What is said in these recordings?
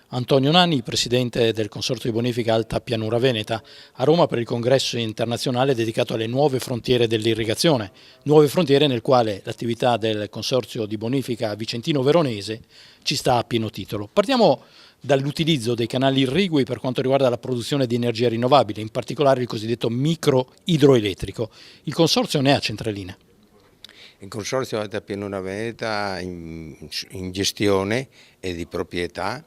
Antonio Nanni, presidente del Consorzio di Bonifica Alta Pianura Veneta, a Roma per il congresso internazionale dedicato alle nuove frontiere dell'irrigazione, nuove frontiere nel quale l'attività del Consorzio di Bonifica Vicentino-Veronese ci sta a pieno titolo. Partiamo dall'utilizzo dei canali irrigui per quanto riguarda la produzione di energia rinnovabile, in particolare il cosiddetto micro idroelettrico. Il Consorzio ne ha centraline. Il Consorzio Alta Pianura Veneta in gestione e di proprietà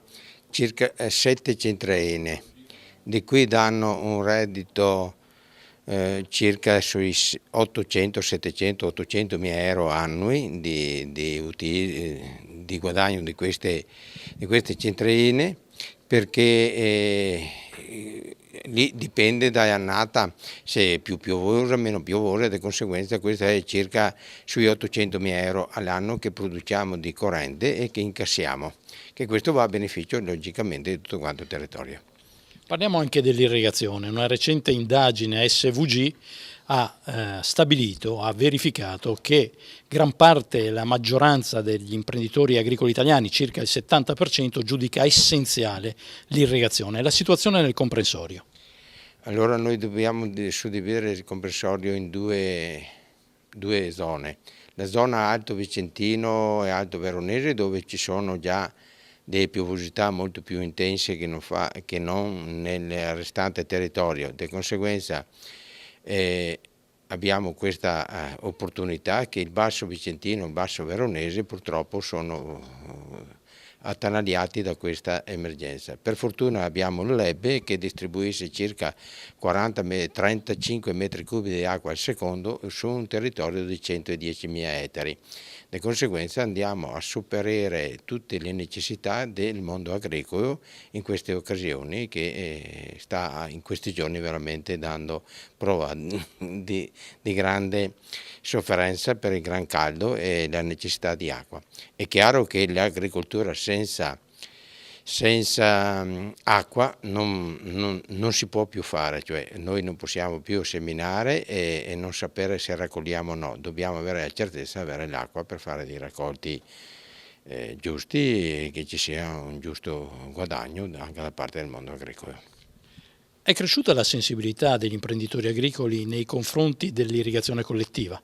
circa 7 centraline, di cui danno un reddito circa sui 800, 700, 800 mila euro annui di guadagno di queste centraline, perché lì dipende dall'annata se è più piovosa o meno piovosa, e di conseguenza questa è circa sui 800 mila euro all'anno che produciamo di corrente e che incassiamo, che questo va a beneficio logicamente di tutto quanto il territorio. Parliamo anche dell'irrigazione. Una recente indagine SVG ha stabilito, ha verificato che gran parte, la maggioranza degli imprenditori agricoli italiani, circa il 70%, giudica essenziale l'irrigazione. La situazione nel comprensorio. Allora noi dobbiamo suddividere il comprensorio in due zone. La zona Alto Vicentino e Alto Veronese, dove ci sono già delle piovosità molto più intense che non nel restante territorio. Di conseguenza abbiamo questa opportunità che il Basso Vicentino e il Basso Veronese purtroppo sono attanagliati da questa emergenza. Per fortuna abbiamo l'Ebbe che distribuisce circa 35 metri cubi di acqua al secondo su un territorio di 110.000 ettari. Di conseguenza andiamo a superare tutte le necessità del mondo agricolo in queste occasioni, che sta in questi giorni veramente dando prova di grande sofferenza per il gran caldo e la necessità di acqua. È chiaro che l'agricoltura senza acqua non si può più fare, cioè noi non possiamo più seminare e non sapere se raccogliamo o no, dobbiamo avere la certezza di avere l'acqua per fare dei raccolti giusti e che ci sia un giusto guadagno anche da parte del mondo agricolo. È cresciuta la sensibilità degli imprenditori agricoli nei confronti dell'irrigazione collettiva?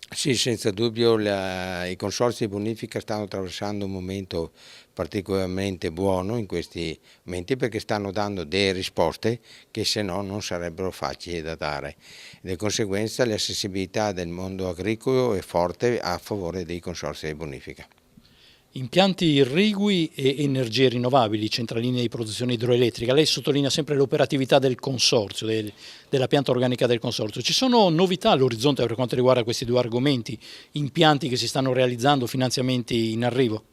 Sì, senza dubbio i consorzi di bonifica stanno attraversando un momento particolarmente buono in questi momenti, perché stanno dando delle risposte che se no non sarebbero facili da dare. Di conseguenza la sensibilità del mondo agricolo è forte a favore dei consorzi di bonifica. Impianti irrigui e energie rinnovabili, centraline di produzione idroelettrica. Lei sottolinea sempre l'operatività del consorzio, della pianta organica del consorzio. Ci sono novità all'orizzonte per quanto riguarda questi due argomenti? Impianti che si stanno realizzando, finanziamenti in arrivo?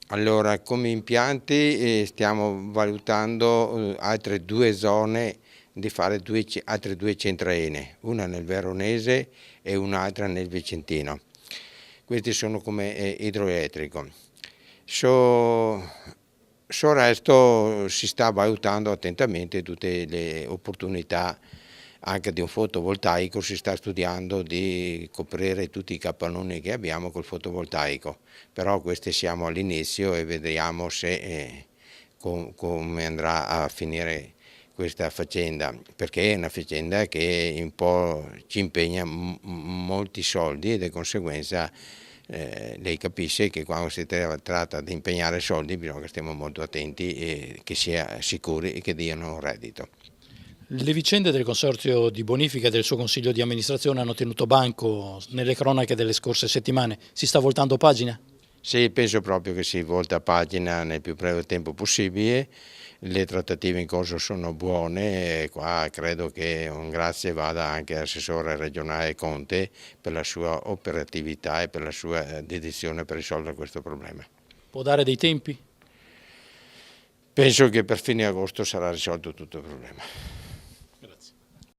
Allora, come impianti stiamo valutando altre due zone di fare altre due centraline, una nel Veronese e un'altra nel Vicentino. Questi sono come idroelettrico. Sul resto si sta valutando attentamente tutte le opportunità anche di un fotovoltaico, si sta studiando di coprire tutti i capannoni che abbiamo col fotovoltaico, però questi siamo all'inizio e vedremo se come andrà a finire questa faccenda, perché è una faccenda che un po' ci impegna molti soldi e di conseguenza lei capisce che quando si tratta di impegnare soldi bisogna che stiamo molto attenti e che sia sicuri e che diano un reddito. Le vicende del Consorzio di Bonifica e del suo Consiglio di amministrazione hanno tenuto banco nelle cronache delle scorse settimane. Si sta voltando pagina? Sì, penso proprio che si volta pagina nel più breve tempo possibile. Le trattative in corso sono buone e qua credo che un grazie vada anche all'assessore regionale Conte per la sua operatività e per la sua dedizione per risolvere questo problema. Può dare dei tempi? Penso che per fine agosto sarà risolto tutto il problema.